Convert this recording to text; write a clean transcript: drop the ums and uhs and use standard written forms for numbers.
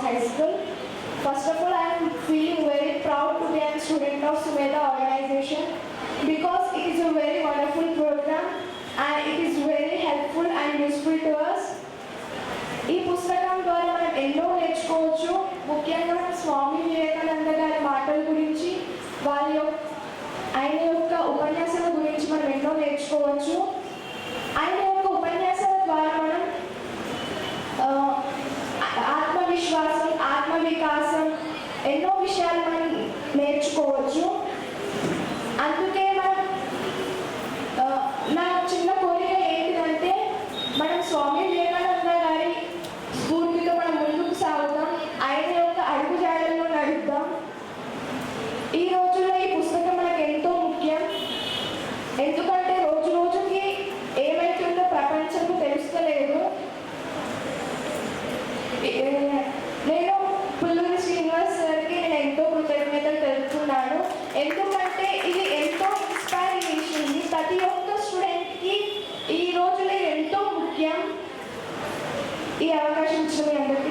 High School. First of all, I am feeling very proud to be a student of Sumedha organization because it is a very wonderful program and it is very helpful and useful to us. ఈ పుస్తకం ద్వారా మనం ఎన్నో నేర్చుకోవచ్చు. ముఖ్యంగా స్వామి వివేకానంద గారి మాటల గురించి ఆయన యొక్క ఉపన్యాసాల గురించి మనం ఎన్నో నేర్చుకోవచ్చు. ఆయన యొక్క ఉపన్యాసాల ద్వారా మనం ఆత్మవిశ్వాసం, ఆత్మ వికాసం ఎన్నో విషయాలు మనం నేర్చుకోవచ్చు. అందుకే నా చిన్న కోరిక ఏంటంటే మనం స్వామి వివేకానంద గారి స్ఫూర్తితో మనం ముందుకు సాగుతాం, ఆయన యొక్క అడుగుజాడల్లో నడుద్దాం. ఈ రోజుల్లో ఈ పుస్తకం మనకు ఎంతో ముఖ్యం. ఎందుకంటే రోజు రోజుకి ఏమైతుందో ప్రపంచంలో తెలుస్తలేదు. నేను పుల్లూరి శ్రీనివాస్ సార్కి నేను ఎంతో కృతజ్ఞతలు తెలుపుతున్నాను. ఎందుకంటే ఇది ఎంతో ఇన్స్పైరేషన్. ప్రతి ఒక్క స్టూడెంట్కి ఈ రోజులో ఎంతో ముఖ్యం. ఈ అవకాశం ఇచ్చిన మీ అందరికీ